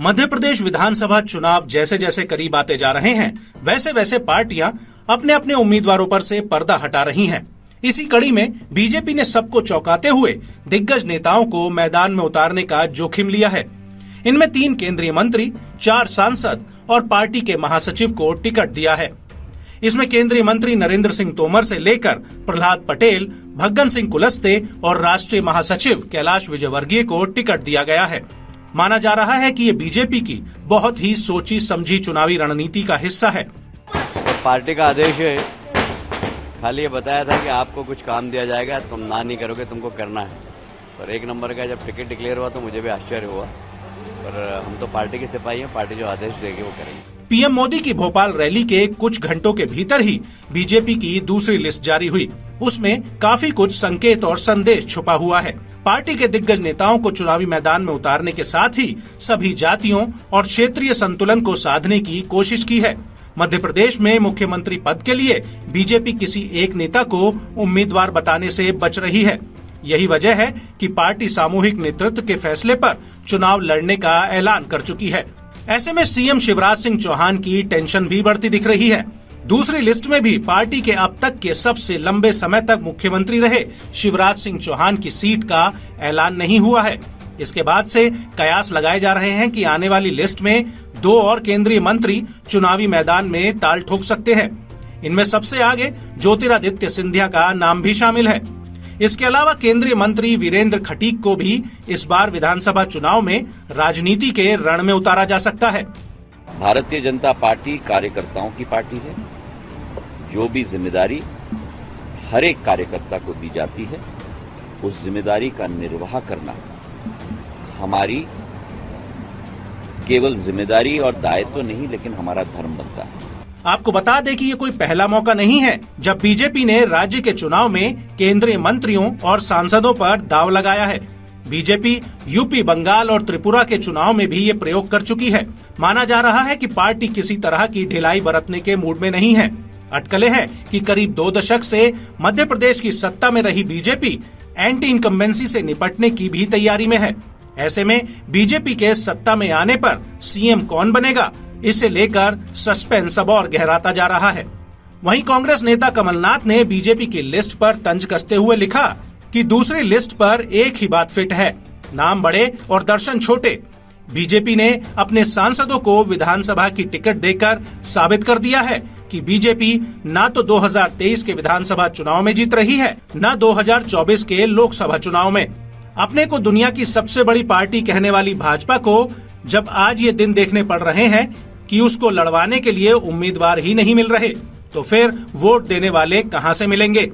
मध्य प्रदेश विधानसभा चुनाव जैसे जैसे करीब आते जा रहे हैं, वैसे वैसे पार्टियां अपने अपने उम्मीदवारों पर से पर्दा हटा रही हैं। इसी कड़ी में बीजेपी ने सबको चौंकाते हुए दिग्गज नेताओं को मैदान में उतारने का जोखिम लिया है। इनमें 3 केंद्रीय मंत्री, 4 सांसद और पार्टी के महासचिव को टिकट दिया है। इसमें केंद्रीय मंत्री नरेंद्र सिंह तोमर से लेकर प्रहलाद पटेल, भग्गन सिंह कुलस्ते और राष्ट्रीय महासचिव कैलाश विजयवर्गीय को टिकट दिया गया है। माना जा रहा है कि ये बीजेपी की बहुत ही सोची समझी चुनावी रणनीति का हिस्सा है। पार्टी का आदेश है, खाली ये बताया था कि आपको कुछ काम दिया जाएगा, तुम ना नहीं करोगे, तुमको करना है। पर 1 नंबर का जब टिकट डिक्लेयर हुआ तो मुझे भी आश्चर्य हुआ, पर हम तो पार्टी के सिपाही हैं, पार्टी जो आदेश देगी वो करेंगे। पीएम मोदी की भोपाल रैली के कुछ घंटों के भीतर ही बीजेपी की दूसरी लिस्ट जारी हुई। उसमें काफी कुछ संकेत और संदेश छुपा हुआ है। पार्टी के दिग्गज नेताओं को चुनावी मैदान में उतारने के साथ ही सभी जातियों और क्षेत्रीय संतुलन को साधने की कोशिश की है। मध्य प्रदेश में मुख्यमंत्री पद के लिए बीजेपी किसी एक नेता को उम्मीदवार बताने से बच रही है। यही वजह है कि पार्टी सामूहिक नेतृत्व के फैसले पर चुनाव लड़ने का ऐलान कर चुकी है। ऐसे में सीएम शिवराज सिंह चौहान की टेंशन भी बढ़ती दिख रही है। दूसरी लिस्ट में भी पार्टी के अब तक के सबसे लंबे समय तक मुख्यमंत्री रहे शिवराज सिंह चौहान की सीट का ऐलान नहीं हुआ है। इसके बाद से कयास लगाए जा रहे हैं कि आने वाली लिस्ट में 2 और केंद्रीय मंत्री चुनावी मैदान में ताल ठोक सकते हैं। इनमें सबसे आगे ज्योतिरादित्य सिंधिया का नाम भी शामिल है। इसके अलावा केंद्रीय मंत्री वीरेंद्र खटीक को भी इस बार विधानसभा चुनाव में राजनीति के रण में उतारा जा सकता है। भारतीय जनता पार्टी कार्यकर्ताओं की पार्टी है। जो भी जिम्मेदारी हर एक कार्यकर्ता को दी जाती है, उस जिम्मेदारी का निर्वाह करना हमारी केवल जिम्मेदारी और दायित्व नहीं, लेकिन हमारा धर्म बनता है। आपको बता दें कि ये कोई पहला मौका नहीं है जब बीजेपी ने राज्य के चुनाव में केंद्रीय मंत्रियों और सांसदों पर दांव लगाया है। बीजेपी यूपी, बंगाल और त्रिपुरा के चुनाव में भी ये प्रयोग कर चुकी है। माना जा रहा है कि पार्टी किसी तरह की ढिलाई बरतने के मूड में नहीं है। अटकलें हैं कि करीब 2 दशक से मध्य प्रदेश की सत्ता में रही बीजेपी एंटी इनकम्बेंसी से निपटने की भी तैयारी में है। ऐसे में बीजेपी के सत्ता में आने पर सीएम कौन बनेगा, इसे लेकर सस्पेंस अब और गहराता जा रहा है। वहीं कांग्रेस नेता कमलनाथ ने बीजेपी की लिस्ट पर तंज कसते हुए लिखा कि दूसरी लिस्ट पर एक ही बात फिट है, नाम बड़े और दर्शन छोटे। बीजेपी ने अपने सांसदों को विधानसभा की टिकट देकर साबित कर दिया है कि बीजेपी न तो 2023 के विधानसभा चुनाव में जीत रही है, न 2024 के लोकसभा चुनाव में। अपने को दुनिया की सबसे बड़ी पार्टी कहने वाली भाजपा को जब आज ये दिन देखने पड़ रहे हैं कि उसको लड़वाने के लिए उम्मीदवार ही नहीं मिल रहे, तो फिर वोट देने वाले कहां से मिलेंगे।